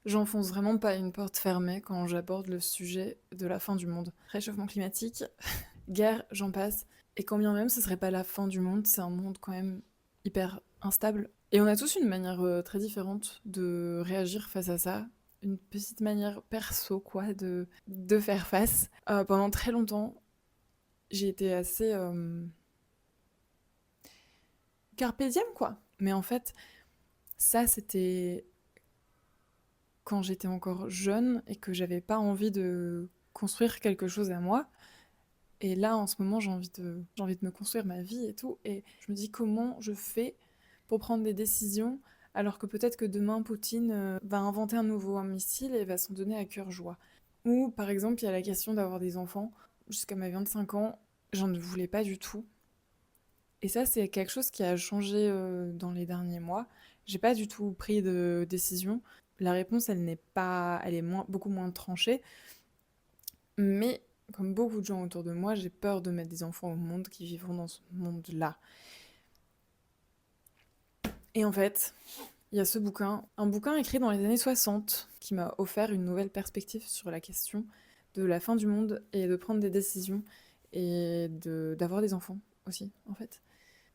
J'enfonce vraiment pas une porte fermée quand j'aborde le sujet de la fin du monde. Réchauffement climatique, guerre, j'en passe. Et quand bien même ce serait pas la fin du monde, c'est un monde quand même hyper instable. Et on a tous une manière très différente de réagir face à ça. Une petite manière perso, quoi, de faire face. Pendant très longtemps, j'ai été assez carpe diem, quoi. Mais en fait, ça, c'était quand j'étais encore jeune et que j'avais pas envie de construire quelque chose à moi. Et là, en ce moment, j'ai envie de me construire ma vie et tout. Et je me dis comment je fais pour prendre des décisions alors que peut-être que demain, Poutine va inventer un nouveau missile et va s'en donner à cœur joie. Ou par exemple, il y a la question d'avoir des enfants. Jusqu'à mes 25 ans, j'en ne voulais pas du tout. Et ça, c'est quelque chose qui a changé dans les derniers mois. J'ai pas du tout pris de décision. La réponse, elle n'est pas, elle est beaucoup moins tranchée. Mais comme beaucoup de gens autour de moi, j'ai peur de mettre des enfants au monde qui vivront dans ce monde-là. Et en fait, il y a ce bouquin, un bouquin écrit dans les années 60, qui m'a offert une nouvelle perspective sur la question de la fin du monde et de prendre des décisions et d'avoir des enfants aussi, en fait.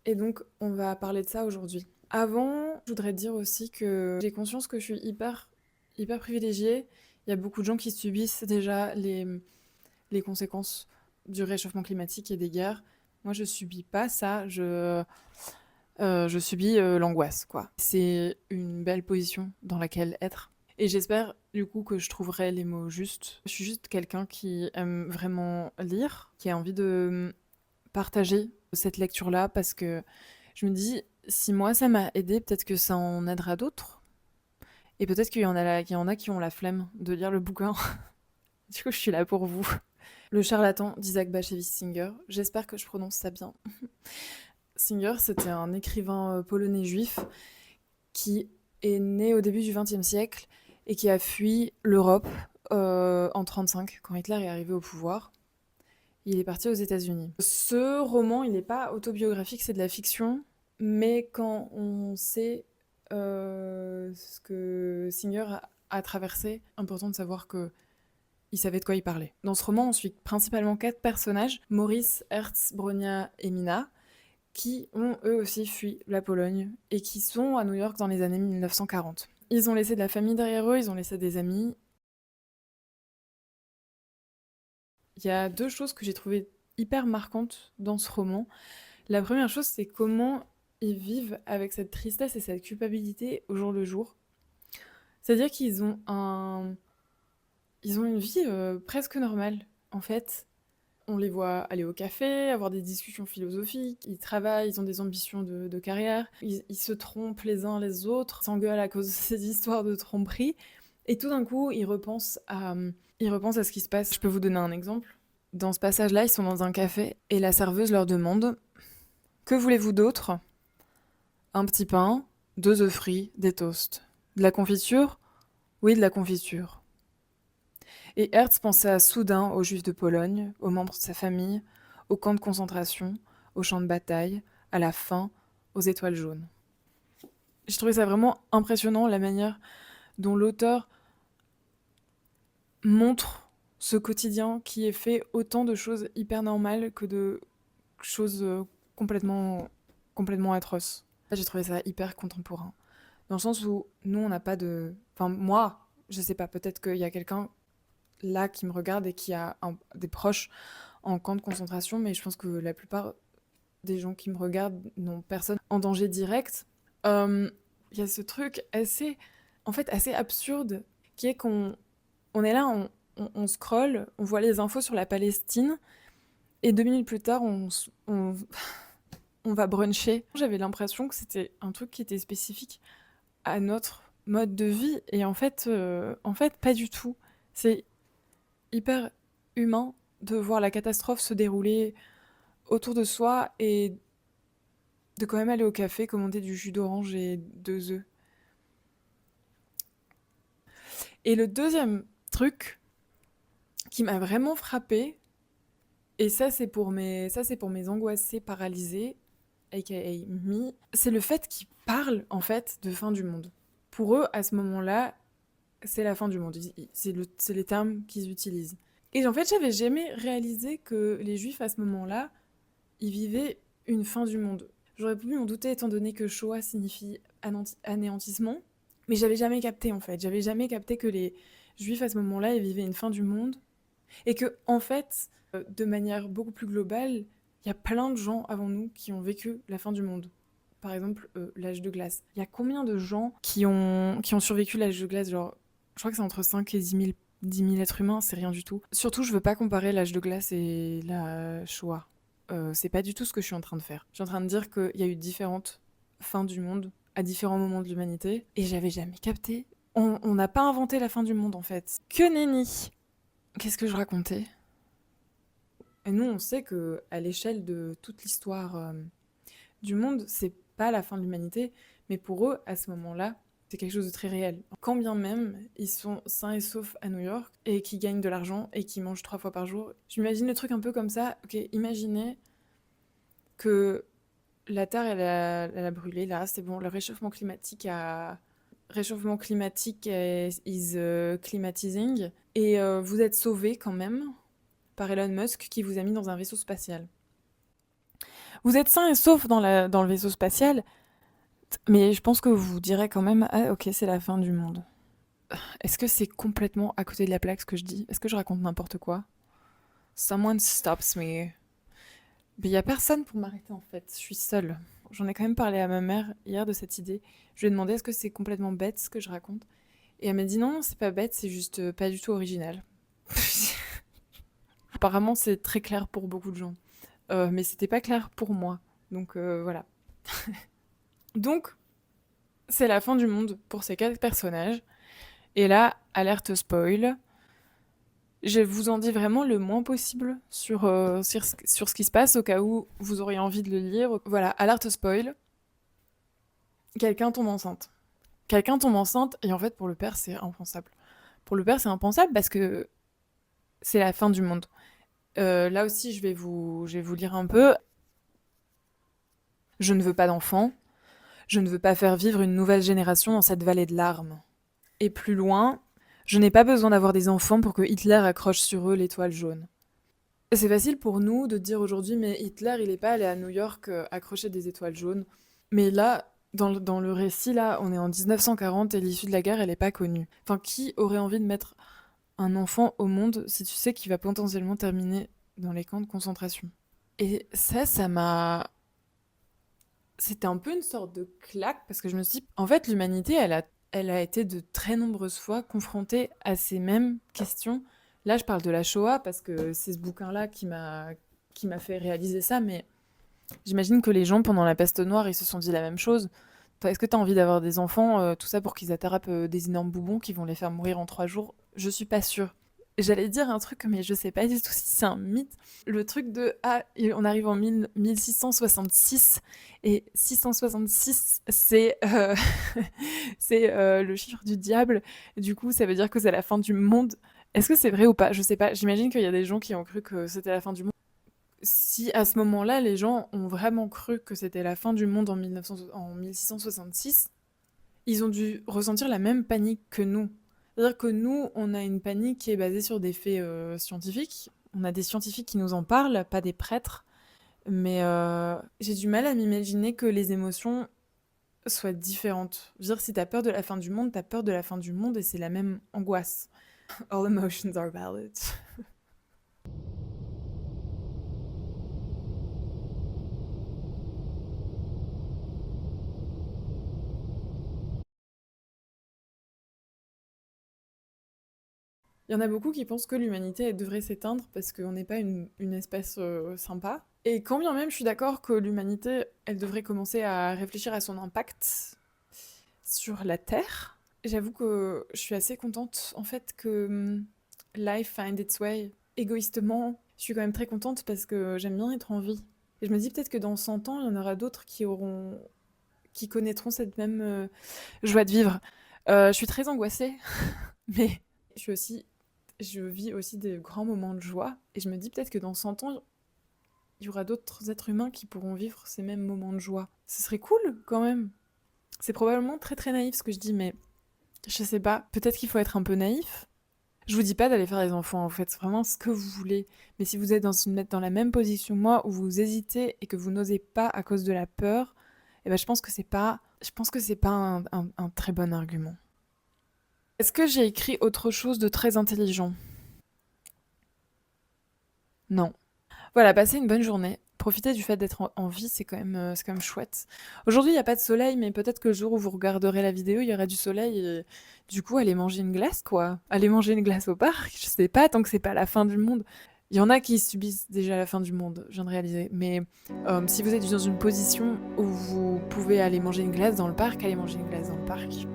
Et donc, on va parler de ça aujourd'hui. Avant, je voudrais dire aussi que j'ai conscience que je suis hyper privilégiée. Il y a beaucoup de gens qui subissent déjà les conséquences du réchauffement climatique et des guerres. Moi, je subis pas ça, je subis l'angoisse, quoi. C'est une belle position dans laquelle être. Et j'espère, du coup, que je trouverai les mots justes. Je suis juste quelqu'un qui aime vraiment lire, qui a envie de partager cette lecture-là, parce que je me dis, si moi ça m'a aidé, peut-être que ça en aidera d'autres. Et peut-être qu'il y en a qui ont la flemme de lire le bouquin. Du coup, je suis là pour vous. Le charlatan d'Isaac Bashevis Singer. J'espère que je prononce ça bien. Singer, c'était un écrivain polonais juif qui est né au début du XXe siècle et qui a fui l'Europe en 1935 quand Hitler est arrivé au pouvoir. Il est parti aux États-Unis. Ce roman, il n'est pas autobiographique, c'est de la fiction, mais quand on sait ce que Singer a traversé, important de savoir que il savait de quoi il parlait. Dans ce roman, on suit principalement 4 personnages, Maurice, Hertz, Bronia et Mina, qui ont eux aussi fui la Pologne et qui sont à New York dans les années 1940. Ils ont laissé de la famille derrière eux, ils ont laissé des amis. Il y a 2 choses que j'ai trouvées hyper marquantes dans ce roman. La première chose, c'est comment ils vivent avec cette tristesse et cette culpabilité au jour le jour. C'est-à-dire ils ont une vie presque normale, en fait. On les voit aller au café, avoir des discussions philosophiques, ils travaillent, ils ont des ambitions de carrière, ils se trompent les uns les autres, s'engueulent à cause de ces histoires de tromperie, et tout d'un coup, ils repensent à ce qui se passe. Je peux vous donner un exemple. Dans ce passage-là, ils sont dans un café, et la serveuse leur demande « Que voulez-vous d'autre ?» Un petit pain, 2 œufs frits, des toasts. De la confiture? Oui, de la confiture. Et Hertz pensa soudain aux Juifs de Pologne, aux membres de sa famille, aux camps de concentration, aux champs de bataille, à la faim, aux étoiles jaunes. J'ai trouvé ça vraiment impressionnant, la manière dont l'auteur montre ce quotidien qui est fait autant de choses hyper normales que de choses complètement atroces. J'ai trouvé ça hyper contemporain. Dans le sens où nous, on n'a pas de... Enfin, moi, je sais pas, peut-être qu'il y a quelqu'un là qui me regarde et qui a des proches en camp de concentration, mais je pense que la plupart des gens qui me regardent n'ont personne en danger direct. Il y a ce truc en fait, assez absurde, qui est on est là, on scrolle, on voit les infos sur la Palestine, et 2 minutes plus tard, on va bruncher. J'avais l'impression que c'était un truc qui était spécifique à notre mode de vie, et en fait pas du tout. C'est hyper humain de voir la catastrophe se dérouler autour de soi et de quand même aller au café, commander du jus d'orange et 2 œufs. Et le deuxième truc qui m'a vraiment frappée, et ça c'est pour mes angoissés paralysés, aka me, c'est le fait qu'ils parlent en fait de fin du monde. Pour eux, à ce moment-là, c'est la fin du monde. C'est les termes qu'ils utilisent. Et en fait, j'avais jamais réalisé que les Juifs, à ce moment-là, ils vivaient une fin du monde. J'aurais pu m'en douter étant donné que Shoah signifie anéantissement, mais j'avais jamais capté en fait. J'avais jamais capté que les Juifs, à ce moment-là, ils vivaient une fin du monde. Et que, en fait, de manière beaucoup plus globale, il y a plein de gens avant nous qui ont vécu la fin du monde. Par exemple, l'âge de glace. Il y a combien de gens qui ont survécu l'âge de glace? Genre, je crois que c'est entre 5 et 10 000 êtres humains, c'est rien du tout. Surtout, je veux pas comparer l'âge de glace et la Shoah. C'est pas du tout ce que je suis en train de faire. Je suis en train de dire qu'il y a eu différentes fins du monde à différents moments de l'humanité et j'avais jamais capté. On n'a pas inventé la fin du monde en fait. Que nenni! Qu'est-ce que je racontais? Et nous, on sait que à l'échelle de toute l'histoire du monde, c'est pas la fin de l'humanité, mais pour eux, à ce moment-là, c'est quelque chose de très réel. Quand bien même ils sont sains et saufs à New York et qui gagnent de l'argent et qui mangent 3 fois par jour, j'imagine le truc un peu comme ça. Ok, imaginez que la Terre, elle a brûlé là, c'est bon, le réchauffement climatique is climatizing et vous êtes sauvé quand même par Elon Musk qui vous a mis dans un vaisseau spatial. Vous êtes sain et sauf dans le vaisseau spatial, mais je pense que vous vous direz quand même ah ok c'est la fin du monde. Est-ce que c'est complètement à côté de la plaque ce que je dis? Est-ce que je raconte n'importe quoi? Someone stops me. Mais il y a personne pour m'arrêter en fait, je suis seule. J'en ai quand même parlé à ma mère hier de cette idée. Je lui ai demandé est-ce que c'est complètement bête ce que je raconte. Et elle m'a dit non, c'est pas bête, c'est juste pas du tout original. Apparemment c'est très clair pour beaucoup de gens. Mais c'était pas clair pour moi. Donc voilà. Donc c'est la fin du monde pour ces 4 personnages. Et là, alerte spoil. Je vous en dis vraiment le moins possible sur ce qui se passe au cas où vous auriez envie de le lire. Voilà, alerte spoil. Quelqu'un tombe enceinte. Quelqu'un tombe enceinte et en fait pour le père c'est impensable. Pour le père c'est impensable parce que c'est la fin du monde. Là aussi je vais vous lire un peu. Je ne veux pas d'enfants. Je ne veux pas faire vivre une nouvelle génération dans cette vallée de larmes. Et plus loin, je n'ai pas besoin d'avoir des enfants pour que Hitler accroche sur eux l'étoile jaune. C'est facile pour nous de dire aujourd'hui, mais Hitler, il est pas allé à New York accrocher des étoiles jaunes. Mais là, dans le récit, là, on est en 1940 et l'issue de la guerre, elle est pas connue. Enfin, qui aurait envie de mettre un enfant au monde si tu sais qu'il va potentiellement terminer dans les camps de concentration? Et ça m'a... C'était un peu une sorte de claque parce que je me suis dit, en fait, l'humanité, elle a été de très nombreuses fois confrontée à ces mêmes questions. Là, je parle de la Shoah parce que c'est ce bouquin-là qui m'a fait réaliser ça, mais j'imagine que les gens, pendant la peste noire, ils se sont dit la même chose. Toi, est-ce que tu as envie d'avoir des enfants, tout ça pour qu'ils attrapent des énormes boubons qui vont les faire mourir en 3 jours? Je suis pas sûre. J'allais dire un truc, mais je sais pas du tout si c'est un mythe. Le truc de ah, on arrive en 1666 et 666, c'est c'est le chiffre du diable. Du coup, ça veut dire que c'est la fin du monde. Est-ce que c'est vrai ou pas? Je sais pas. J'imagine qu'il y a des gens qui ont cru que c'était la fin du monde. Si à ce moment-là, les gens ont vraiment cru que c'était la fin du monde en 1666, ils ont dû ressentir la même panique que nous. C'est-à-dire que nous, on a une panique qui est basée sur des faits scientifiques. On a des scientifiques qui nous en parlent, pas des prêtres. Mais j'ai du mal à m'imaginer que les émotions soient différentes. Je veux dire, si t'as peur de la fin du monde, t'as peur de la fin du monde et c'est la même angoisse. All emotions are valid. Il y en a beaucoup qui pensent que l'humanité elle devrait s'éteindre parce qu'on n'est pas une espèce sympa. Et quand bien même je suis d'accord que l'humanité, elle devrait commencer à réfléchir à son impact sur la Terre, j'avoue que je suis assez contente en fait que life find its way. Égoïstement, je suis quand même très contente parce que j'aime bien être en vie. Et je me dis peut-être que dans 100 ans, il y en aura d'autres qui connaîtront cette même joie de vivre. Je suis très angoissée, mais je vis aussi des grands moments de joie. Et je me dis peut-être que dans 100 ans, il y aura d'autres êtres humains qui pourront vivre ces mêmes moments de joie. Ce serait cool quand même. C'est probablement très très naïf ce que je dis, mais Je sais pas, peut-être qu'il faut être un peu naïf. Je vous dis pas d'aller faire des enfants, en fait, vraiment ce que vous voulez. Mais si vous êtes dans la même position que moi, où vous hésitez et que vous n'osez pas à cause de la peur, eh ben, je pense que c'est pas un très bon argument. Est-ce que j'ai écrit autre chose de très intelligent? Non. Voilà, passez une bonne journée. Profitez du fait d'être en vie, c'est quand même chouette. Aujourd'hui, il n'y a pas de soleil, mais peut-être que le jour où vous regarderez la vidéo, il y aura du soleil et du coup, allez manger une glace, quoi. Allez manger une glace au parc, je sais pas, tant que c'est pas la fin du monde. Il y en a qui subissent déjà la fin du monde, je viens de réaliser. Mais si vous êtes dans une position où vous pouvez aller manger une glace dans le parc, allez manger une glace dans le parc.